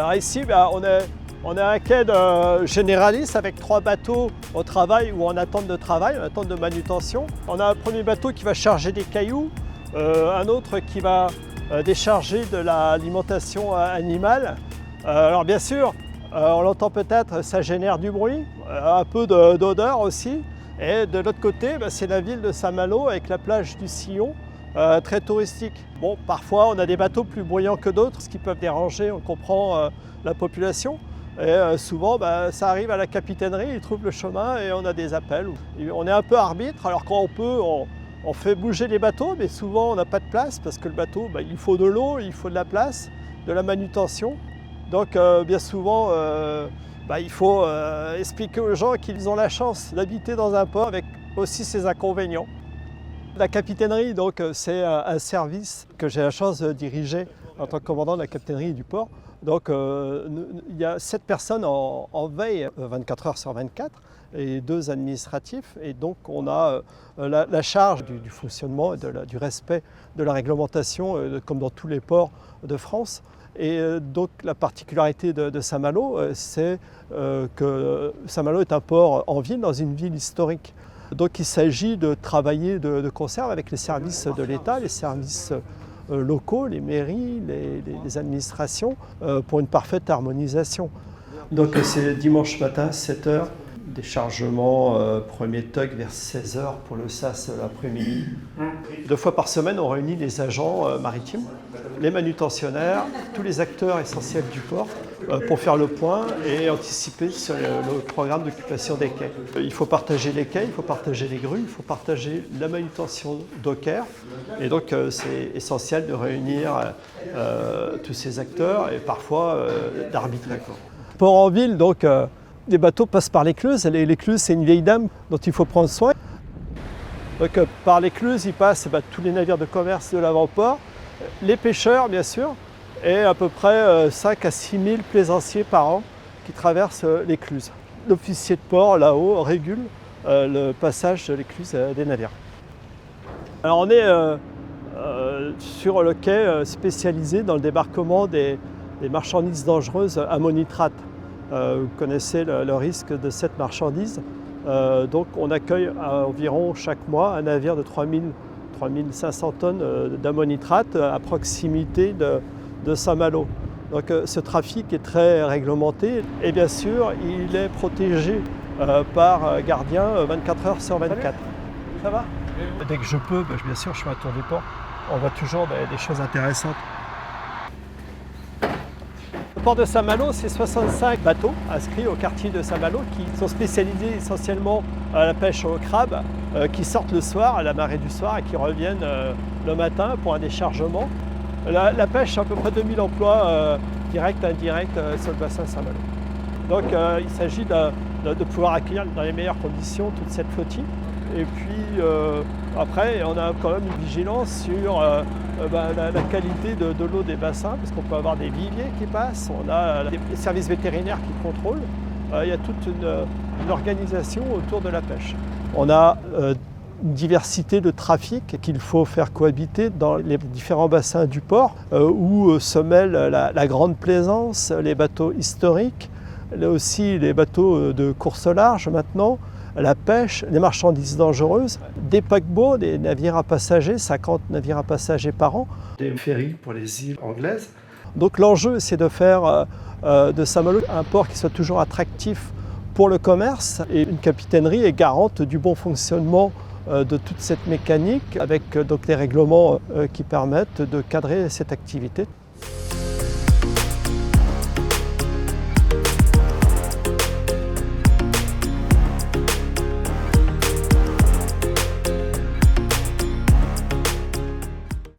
Alors ici, on est à un quai généraliste avec 3 bateaux au travail ou en attente de travail, en attente de manutention. On a un premier bateau qui va charger des cailloux, un autre qui va décharger de l'alimentation animale. Alors bien sûr, on l'entend peut-être, ça génère du bruit, un peu d'odeur aussi. Et de l'autre côté, c'est la ville de Saint-Malo avec la plage du Sillon, très touristique. Bon, parfois on a des bateaux plus bruyants que d'autres, ce qui peut déranger, on comprend la population. Et souvent, ça arrive à la capitainerie, ils trouvent le chemin et on a des appels. On est un peu arbitre, alors quand on peut, on fait bouger les bateaux, mais souvent on n'a pas de place parce que le bateau, il faut de l'eau, il faut de la place, de la manutention. Donc bien souvent, il faut expliquer aux gens qu'ils ont la chance d'habiter dans un port avec aussi ses inconvénients. La capitainerie, c'est un service que j'ai la chance de diriger en tant que commandant de la capitainerie du port. Donc il y a 7 personnes en veille 24 heures sur 24 et 2 administratifs. Et donc on a la charge du fonctionnement et du respect de la réglementation comme dans tous les ports de France. Et donc la particularité de Saint-Malo, c'est que Saint-Malo est un port en ville, dans une ville historique. Donc il s'agit de travailler de concert avec les services de l'État, les services locaux, les mairies, les administrations, pour une parfaite harmonisation. Donc c'est dimanche matin, 7 h, déchargement premier tug vers 16 h pour le SAS l'après-midi. 2 fois par semaine, on réunit les agents maritimes, les manutentionnaires, tous les acteurs essentiels du port pour faire le point et anticiper sur le programme d'occupation des quais. Il faut partager les quais, il faut partager les grues, il faut partager la manutention docker. Et donc c'est essentiel de réunir tous ces acteurs et parfois d'arbitrer. Port en ville, donc les bateaux passent par l'écluse. L'écluse, c'est une vieille dame dont il faut prendre soin. Donc par l'écluse, ils passent tous les navires de commerce de l'avant-port, les pêcheurs bien sûr, et à peu près 5 à 6 000 plaisanciers par an qui traversent l'écluse. L'officier de port là-haut régule le passage de l'écluse des navires. Alors on est sur le quai spécialisé dans le débarquement des marchandises dangereuses ammonitrate. Vous connaissez le risque de cette marchandise. Donc on accueille environ chaque mois un navire de 3500 tonnes d'ammonitrate à proximité de Saint-Malo. Donc ce trafic est très réglementé et bien sûr il est protégé par gardien 24 heures sur 24. Ça va? Dès que je peux, bien sûr je fais un tour du port. On voit toujours des choses intéressantes. Le port de Saint-Malo, c'est 65 bateaux inscrits au quartier de Saint-Malo qui sont spécialisés essentiellement à la pêche au crabe, qui sortent le soir, à la marée du soir et qui reviennent le matin pour un déchargement. La pêche, à peu près 2000 emplois directs et indirects sur le bassin Saint-Malo. Donc il s'agit de pouvoir accueillir dans les meilleures conditions toute cette flottille. Et puis après, on a quand même une vigilance sur la qualité de l'eau des bassins, parce qu'on peut avoir des viviers qui passent, on a des services vétérinaires qui contrôlent. Il y a toute une organisation autour de la pêche. On a une diversité de trafic qu'il faut faire cohabiter dans les différents bassins du port, où se mêlent la grande plaisance, les bateaux historiques, là aussi les bateaux de course au large maintenant, la pêche, les marchandises dangereuses, des paquebots, des navires à passagers, 50 navires à passagers par an. Des ferries pour les îles anglaises. Donc l'enjeu, c'est de faire de Saint-Malo un port qui soit toujours attractif pour le commerce. Et une capitainerie est garante du bon fonctionnement de toute cette mécanique avec les règlements qui permettent de cadrer cette activité.